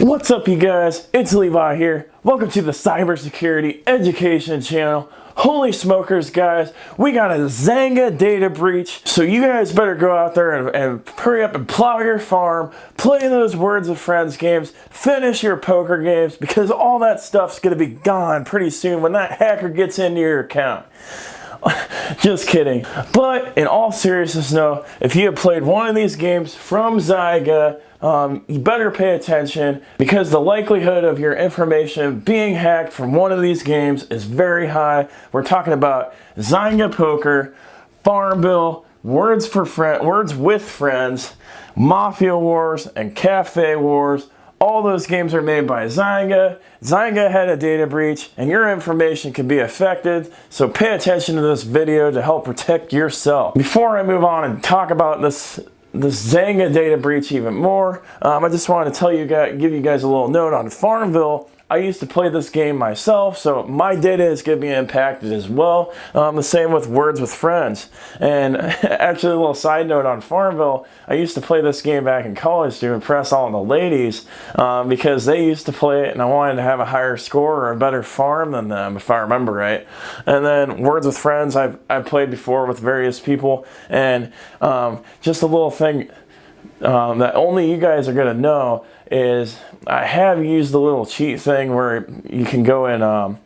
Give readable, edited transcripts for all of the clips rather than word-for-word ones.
What's up, you guys? It's Levi here. Welcome to the Cybersecurity Education Channel. Holy smokers, guys, we got a Zynga Data Breach, so you guys better go out there and hurry up and plow your farm, play those Words with Friends games, finish your poker games, because all that stuff's going to be gone pretty soon when that hacker gets into your account. Just kidding. But in all seriousness, no, if you have played one of these games from Zynga, you better pay attention, because the likelihood of your information being hacked from one of these games is very high. We're talking about Zynga Poker, Farmville, Words with Friends, Mafia Wars, and Cafe Wars. All those games are made by Zynga. Zynga had a data breach, and your information can be affected, so pay attention to this video to help protect yourself. Before I move on and talk about this Zynga data breach even more, I just want to give you guys a little note on Farmville. I used to play this game myself, so my data is going to be impacted as well. The same with Words with Friends. And actually, a little side note on Farmville, I used to play this game back in college to impress all the ladies, because they used to play it and I wanted to have a higher score or a better farm than them, if I remember right. And then Words with Friends, I've played before with various people, and just a little thing that only you guys are going to know is I have used the little cheat thing where you can go and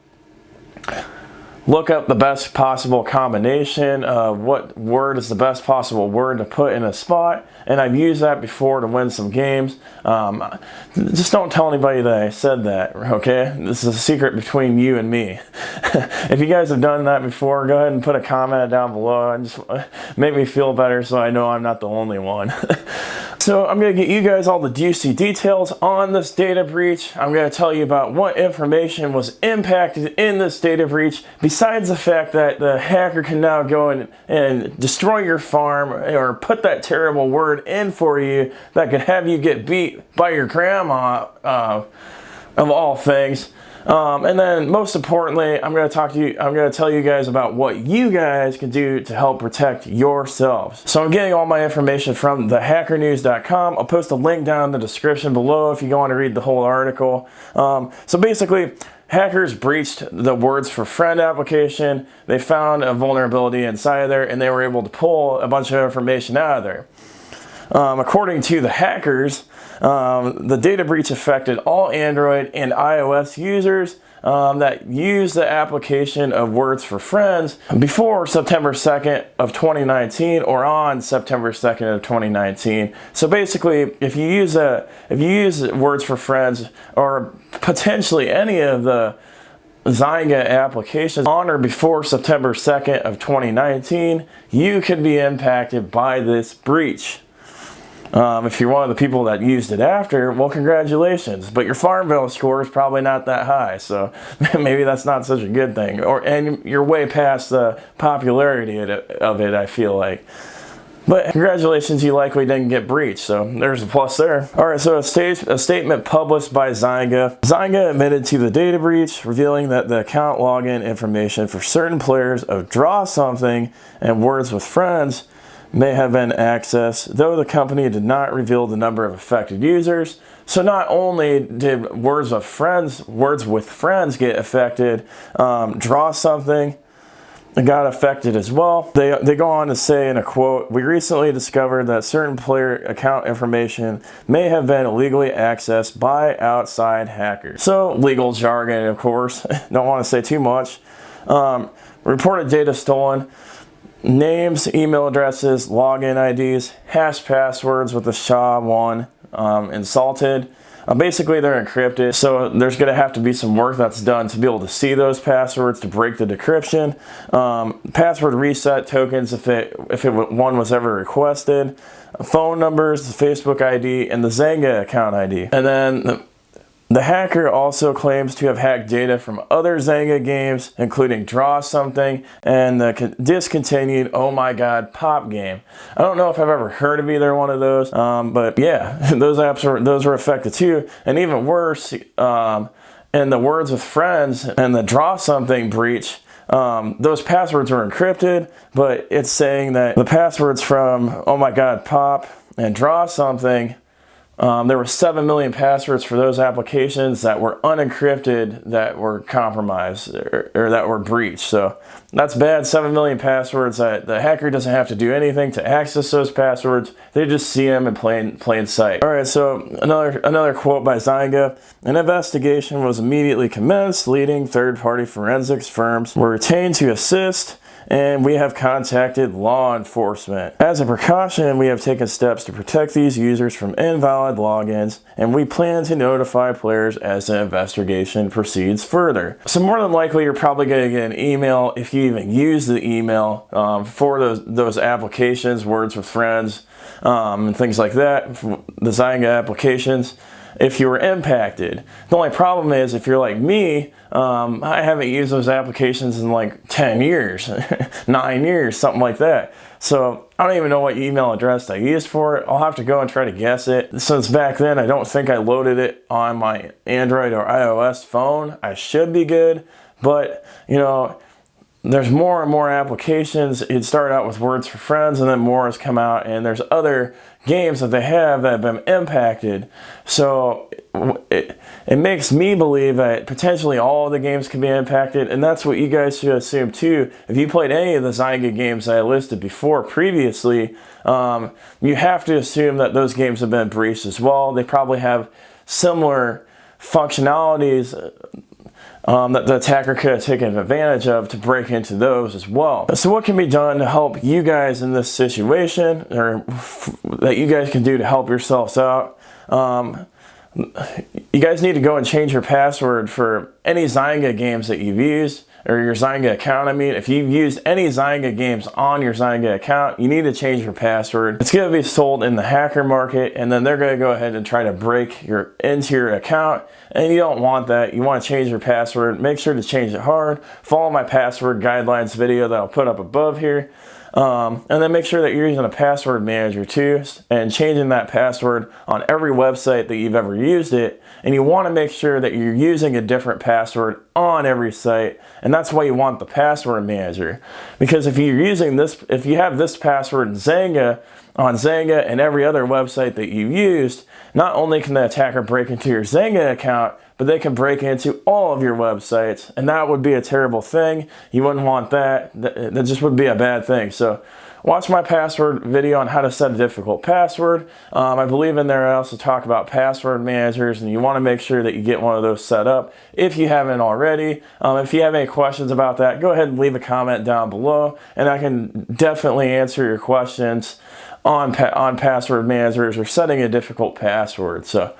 look up the best possible combination of what word is the best possible word to put in a spot, and I've used that before to win some games. Just don't tell anybody that I said that, okay? This is a secret between you and me. If you guys have done that before, go ahead and put a comment down below and just make me feel better so I know I'm not the only one. So I'm going to get you guys all the juicy details on this data breach. I'm going to tell you about what information was impacted in this data breach, besides the fact that the hacker can now go and destroy your farm or put that terrible word in for you that could have you get beat by your grandma, of all things. And then most importantly, I'm going to tell you guys about what you guys can do to help protect yourselves. So I'm getting all my information from thehackernews.com. I'll post a link down in the description below if you want to read the whole article. So basically, hackers breached the Words for Friend application. They found a vulnerability inside of there, and they were able to pull a bunch of information out of there. According to the hackers, the data breach affected all Android and iOS users that use the application of Words for Friends before September 2nd of 2019 or on September 2nd of 2019. So basically, if you use Words for Friends or potentially any of the Zynga applications on or before September 2nd of 2019, you could be impacted by this breach. If you're one of the people that used it after, well, congratulations. But your Farmville score is probably not that high, so maybe that's not such a good thing. And you're way past the popularity of it, I feel like. But congratulations, you likely didn't get breached, so there's a plus there. Alright, so a statement published by Zynga. Zynga admitted to the data breach, revealing that the account login information for certain players of Draw Something and Words with Friends may have been accessed, though the company did not reveal the number of affected users. So not only did Words with Friends get affected, Draw Something got affected as well. They go on to say in a quote, "We recently discovered that certain player account information may have been illegally accessed by outside hackers." So legal jargon, of course. Don't want to say too much. Reported data stolen. Names, email addresses, login IDs, hash passwords with the SHA-1 insulted. Basically, they're encrypted, so there's going to have to be some work that's done to be able to see those passwords to break the decryption. Password reset tokens if one was ever requested. Phone numbers, the Facebook ID, and the Zynga account ID. And then the hacker also claims to have hacked data from other Zynga games, including Draw Something and the discontinued Oh My God Pop game. I don't know if I've ever heard of either one of those, but yeah, those were affected too. And even worse, in the Words with Friends and the Draw Something breach, those passwords were encrypted, but it's saying that the passwords from Oh My God Pop and Draw Something There were 7 million passwords for those applications that were unencrypted that were compromised or that were breached. So that's bad. 7 million passwords that the hacker doesn't have to do anything to access those passwords. They just see them in plain sight. All right, so another quote by Zynga. An investigation was immediately commenced. Leading third-party forensics firms were retained to assist, and we have contacted law enforcement. As a precaution, we have taken steps to protect these users from invalid logins, and we plan to notify players as the investigation proceeds further. So more than likely, you're probably going to get an email, if you even use the email, for those applications, Words with Friends, and things like that, the Zynga applications, if you were impacted. The only problem is, if you're like me, I haven't used those applications in like 10 years, 9 years, something like that. So I don't even know what email address I used for it. I'll have to go and try to guess it. Since back then, I don't think I loaded it on my Android or iOS phone. I should be good, but you know, there's more and more applications. It started out with Words for Friends, and then more has come out, and there's other games that they have that have been impacted. So it makes me believe that potentially all of the games can be impacted, and that's what you guys should assume too. If you played any of the Zynga games that I listed before previously, you have to assume that those games have been breached as well. They probably have similar functionalities that the attacker could have taken advantage of to break into those as well. So what can be done to help you guys in this situation, or that you guys can do to help yourselves out? You guys need to go and change your password for any Zynga games that you've used, or your Zynga account. I mean, if you've used any Zynga games on your Zynga account, you need to change your password. It's going to be sold in the hacker market, and then they're going to go ahead and try to break into your account, and you don't want that. You want to change your password. Make sure to change it hard. Follow my password guidelines video that I'll put up above here. And then make sure that you're using a password manager too, and changing that password on every website that you've ever used it. And you want to make sure that you're using a different password on every site, and that's why you want the password manager. Because if you're using this, if you have this password in Zynga, on Zynga and every other website that you've used, not only can the attacker break into your Zynga account, but they can break into all of your websites, and that would be a terrible thing. You wouldn't want that. That just would be a bad thing. So watch my password video on how to set a difficult password. I believe in there I also talk about password managers, and you want to make sure that you get one of those set up if you haven't already. If you have any questions about that, go ahead and leave a comment down below, and I can definitely answer your questions on password managers or setting a difficult password. So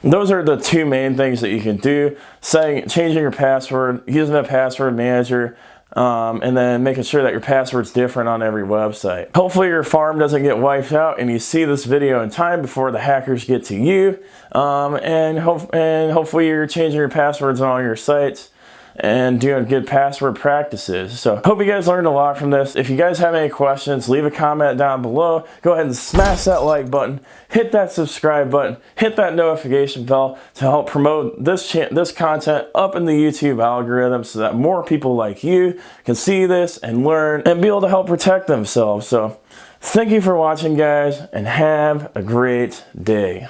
those are the two main things that you can do: changing your password, using a password manager, and then making sure that your password's different on every website. Hopefully your farm doesn't get wiped out, and you see this video in time before the hackers get to you, and hopefully you're changing your passwords on all your sites and doing good password practices. So hope you guys learned a lot from this. If you guys have any questions, leave a comment down below. Go ahead and smash that like button, hit that subscribe button, hit that notification bell to help promote this content up in the YouTube algorithm, so that more people like you can see this and learn and be able to help protect themselves. So thank you for watching, guys, and have a great day.